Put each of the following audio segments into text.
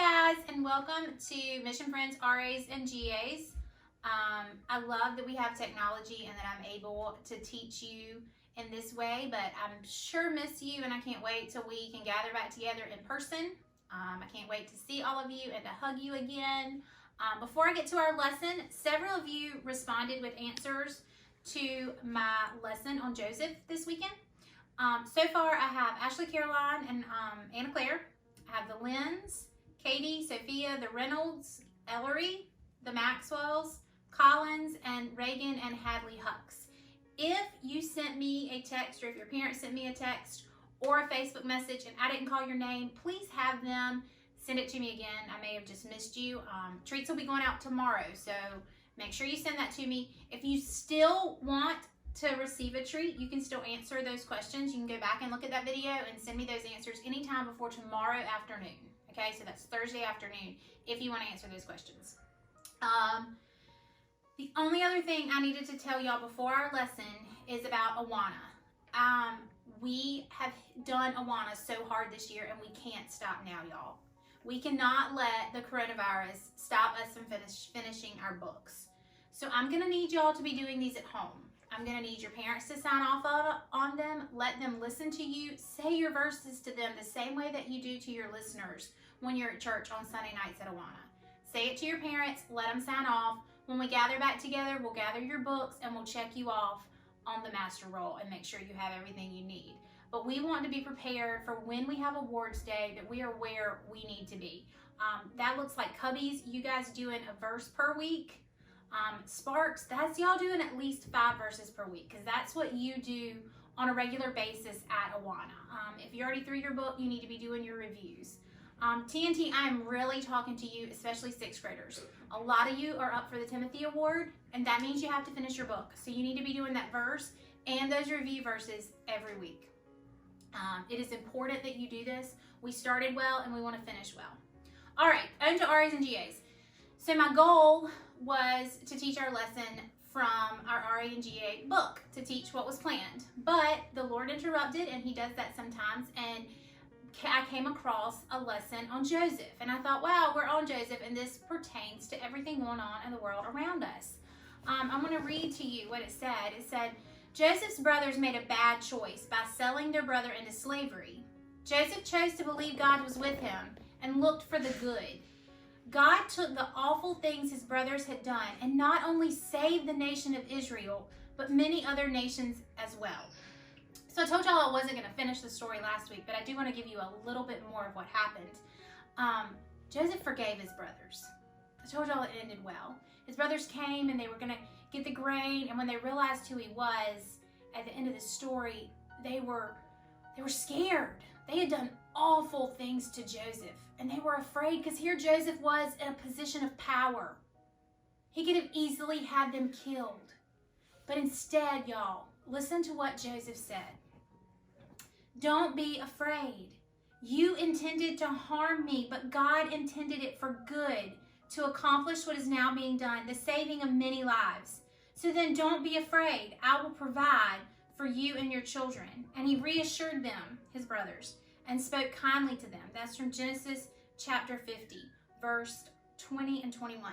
guys, and welcome to Mission Friends RAs and GAs. I love that we have technology and that I'm able to teach you in this way, but I'm sure miss you, and I can't wait till we can gather back together in person. I can't wait to see all of you and to hug you again. Before I get to our lesson, several of you responded with answers to my lesson on Joseph this weekend. So far, I have Ashley Caroline and Anna Claire. I have the Lynn's, Katie, Sophia, the Reynolds, Ellery, the Maxwells, Collins, and Reagan and Hadley Hucks. If you sent me a text, or if your parents sent me a text or a Facebook message and I didn't call your name, please have them send it to me again. I may have just missed you. Treats will be going out tomorrow, so make sure you send that to me. If you still want to receive a treat, you can still answer those questions. You can go back and look at that video and send me those answers anytime before tomorrow afternoon. Okay, so that's Thursday afternoon if you want to answer those questions. The only other thing I needed to tell y'all before our lesson is about Awana. We have done Awana so hard this year, and we can't stop now, y'all. We cannot let the coronavirus stop us from finishing our books. So I'm going to need y'all to be doing these at home. I'm going to need your parents to sign off on them, let them listen to you, say your verses to them the same way that you do to your listeners when you're at church on Sunday nights at Awana. Say it to your parents, let them sign off. When we gather back together, we'll gather your books and we'll check you off on the master roll and make sure you have everything you need. But we want to be prepared for when we have awards day, that we are where we need to be. That looks like Cubbies, you guys doing a verse per week. Sparks, that's y'all doing at least 5 verses per week, because that's what you do on a regular basis at Awana. If you're already through your book, you need to be doing your reviews. TNT, I am really talking to you, especially 6th graders. A lot of you are up for the Timothy Award, and that means you have to finish your book. So you need to be doing that verse and those review verses every week. It is important that you do this. We started well, and we want to finish well. All right, on to RAs and GAs. So my goal was to teach our lesson from our RA and GA book, to teach what was planned. But the Lord interrupted, and he does that sometimes, and I came across a lesson on Joseph, and I thought, wow, we're on Joseph, and this pertains to everything going on in the world around us. I'm going to read to you what it said. It said, Joseph's brothers made a bad choice by selling their brother into slavery. Joseph chose to believe God was with him and looked for the good. God took the awful things his brothers had done and not only saved the nation of Israel, but many other nations as well. So I told y'all I wasn't going to finish the story last week, but I do want to give you a little bit more of what happened. Joseph forgave his brothers. I told y'all it ended well. His brothers came and they were going to get the grain, and when they realized who he was at the end of the story, they were scared. They had done awful things to Joseph, and they were afraid because here Joseph was in a position of power. He could have easily had them killed. But instead, y'all, listen to what Joseph said. Don't be afraid. You intended to harm me, but God intended it for good, to accomplish what is now being done, the saving of many lives. So then don't be afraid. I will provide for you and your children. And he reassured them, his brothers, and spoke kindly to them. That's from Genesis chapter 50, verse 20 and 21.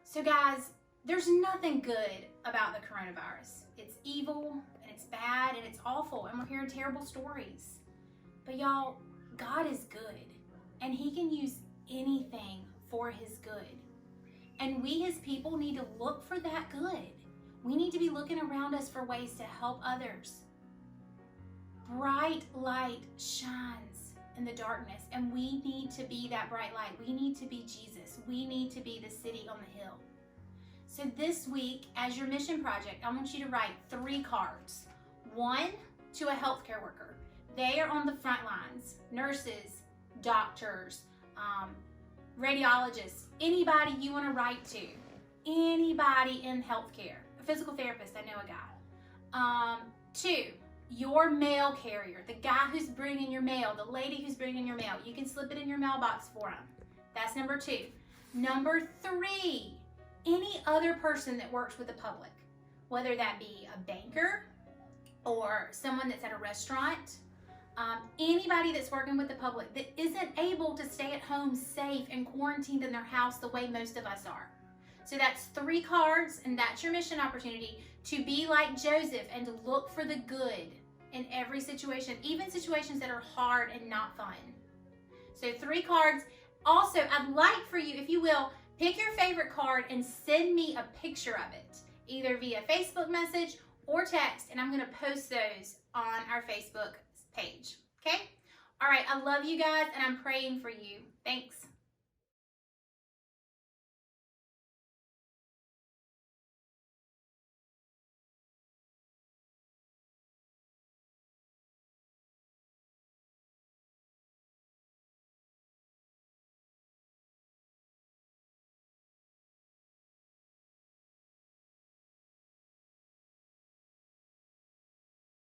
So guys, there's nothing good about the coronavirus. It's evil, and it's bad, and it's awful, and we're hearing terrible stories. But y'all, God is good, and he can use anything for his good. And we, his people, need to look for that good. We need to be looking around us for ways to help others. Bright light shines in the darkness, and we need to be that bright light. We need to be Jesus. We need to be the city on the hill. So this week, as your mission project, I want you to write 3 cards. 1 to a healthcare worker. They are on the front lines. Nurses, doctors, radiologists, anybody you want to write to. Anybody in healthcare. A physical therapist, I know a guy. 2, your mail carrier, the guy who's bringing your mail, the lady who's bringing your mail. You can slip it in your mailbox for them. That's number 2. Number 3, any other person that works with the public, whether that be a banker or someone that's at a restaurant, Anybody that's working with the public that isn't able to stay at home safe and quarantined in their house the way most of us are. So that's 3 cards, and that's your mission opportunity to be like Joseph and to look for the good in every situation, even situations that are hard and not fun. So 3 cards. Also, I'd like for you, if you will, pick your favorite card and send me a picture of it, either via Facebook message or text, and I'm going to post those on our Facebook page. Okay? All right, I love you guys, and I'm praying for you. Thanks.